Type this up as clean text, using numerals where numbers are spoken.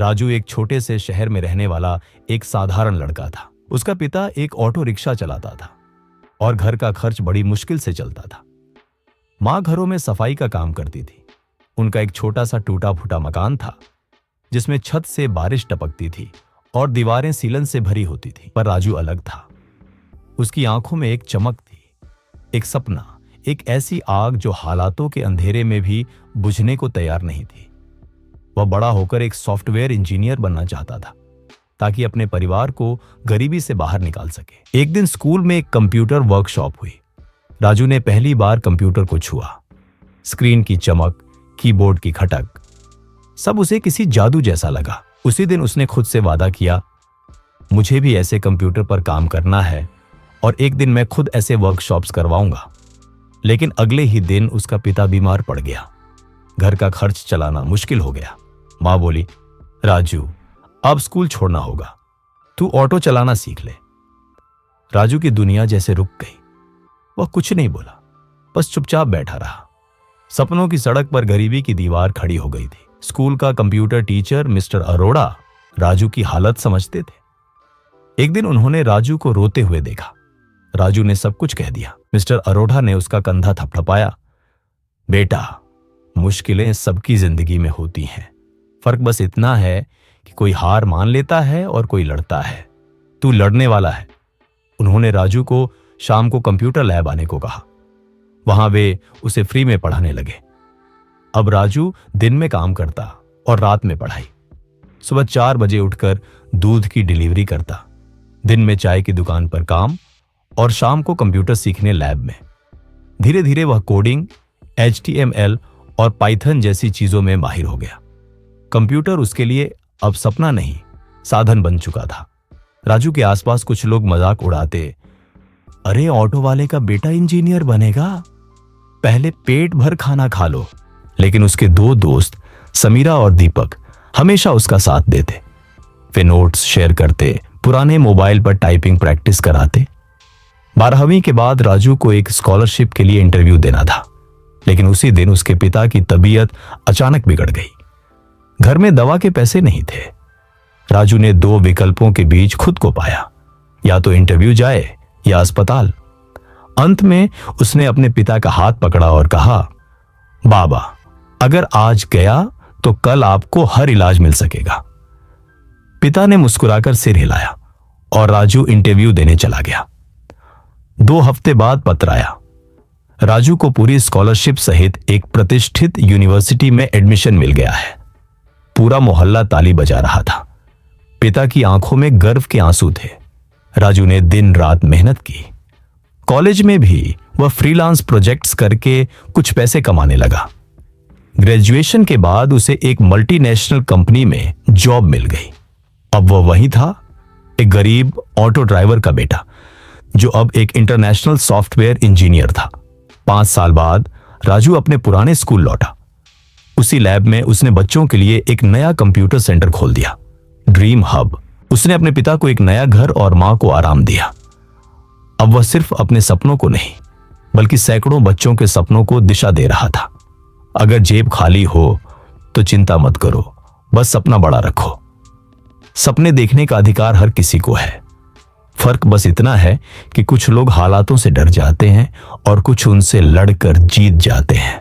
राजू एक छोटे से शहर में रहने वाला एक साधारण लड़का था। उसका पिता एक ऑटो रिक्शा चलाता था और घर का खर्च बड़ी मुश्किल से चलता था। माँ घरों में सफाई का काम करती थी। उनका एक छोटा सा टूटा फूटा मकान था जिसमें छत से बारिश टपकती थी और दीवारें सीलन से भरी होती थी। पर राजू अलग था। उसकी आंखों में एक चमक थी, एक सपना, एक ऐसी आग जो हालातों के अंधेरे में भी बुझने को तैयार नहीं थी। वह बड़ा होकर एक सॉफ्टवेयर इंजीनियर बनना चाहता था ताकि अपने परिवार को गरीबी से बाहर निकाल सके। एक दिन स्कूल में एक कंप्यूटर वर्कशॉप हुई। राजू ने पहली बार कंप्यूटर को छुआ। स्क्रीन की चमक, कीबोर्ड की खटक, सब उसे किसी जादू जैसा लगा। उसी दिन उसने खुद से वादा किया, मुझे भी ऐसे कंप्यूटर पर काम करना है और एक दिन मैं खुद ऐसे वर्कशॉप्स करवाऊंगा। लेकिन अगले ही दिन उसका पिता बीमार पड़ गया। घर का खर्च चलाना मुश्किल हो गया। माँ बोली, राजू अब स्कूल छोड़ना होगा, तू ऑटो चलाना सीख ले। राजू की दुनिया जैसे रुक गई। वह कुछ नहीं बोला, बस चुपचाप बैठा रहा। सपनों की सड़क पर गरीबी की दीवार खड़ी हो गई थी। स्कूल का computer teacher mister Arora Raju की हालत समझते थे। एक दिन उन्होंने राजू को रोते हुए देखा। राजू ने सब कुछ कह दिया। मिस्टर अरोड़ा ने उसका कंधा थपथपाया, बेटा मुश्किलें सबकी जिंदगी में होती हैं, फर्क बस इतना है कि कोई हार मान लेता है और कोई लड़ता है। तू लड़ने वाला है। उन्होंने राजू को शाम को कंप्यूटर लैब आने को कहा। वहां वे उसे फ्री में पढ़ाने लगे। अब राजू दिन में काम करता और रात में पढ़ाई। सुबह 4 बजे उठकर दूध की डिलीवरी करता, दिन में चाय की दुकान पर काम और शाम को कंप्यूटर सीखने लैब में। धीरे धीरे वह कोडिंग, HTML और पाइथन जैसी चीजों में माहिर हो गया। कंप्यूटर उसके लिए अब सपना नहीं, साधन बन चुका था। राजू के आसपास कुछ लोग मजाक उड़ाते, अरे ऑटो वाले का बेटा इंजीनियर बनेगा, पहले पेट भर खाना खा लो। लेकिन उसके 2 दोस्त समीरा और दीपक हमेशा उसका साथ देते। वे नोट्स शेयर करते, पुराने मोबाइल पर टाइपिंग प्रैक्टिस कराते। 12वीं के बाद राजू को एक स्कॉलरशिप के लिए इंटरव्यू देना था, लेकिन उसी दिन उसके पिता की तबीयत अचानक बिगड़ गई। घर में दवा के पैसे नहीं थे। राजू ने 2 विकल्पों के बीच खुद को पाया, या तो इंटरव्यू जाए या अस्पताल। अंत में उसने अपने पिता का हाथ पकड़ा और कहा, बाबा अगर आज गया तो कल आपको हर इलाज मिल सकेगा। पिता ने मुस्कुराकर सिर हिलाया और राजू इंटरव्यू देने चला गया। 2 हफ्ते बाद पत्र आया। राजू को पूरी स्कॉलरशिप सहित एक प्रतिष्ठित यूनिवर्सिटी में एडमिशन मिल गया है। पूरा मोहल्ला ताली बजा रहा था। पिता की आंखों में गर्व के आंसू थे। राजू ने दिन रात मेहनत की। कॉलेज में भी वह फ्रीलांस प्रोजेक्ट्स करके कुछ पैसे कमाने लगा। ग्रेजुएशन के बाद उसे एक मल्टीनेशनल कंपनी में जॉब मिल गई। अब वह वही था, एक गरीब ऑटो ड्राइवर का बेटा जो अब एक इंटरनेशनल सॉफ्टवेयर इंजीनियर था। 5 साल बाद राजू अपने पुराने स्कूल लौटा। उसी लैब में उसने बच्चों के लिए एक नया कंप्यूटर सेंटर खोल दिया, ड्रीम हब। उसने अपने पिता को एक नया घर और मां को आराम दिया। अब वह सिर्फ अपने सपनों को नहीं बल्कि सैकड़ों बच्चों के सपनों को दिशा दे रहा था। अगर जेब खाली हो तो चिंता मत करो, बस सपना बड़ा रखो। सपने देखने का अधिकार हर किसी को है। फर्क बस इतना है कि कुछ लोग हालातों से डर जाते हैं और कुछ उनसे लड़कर जीत जाते हैं।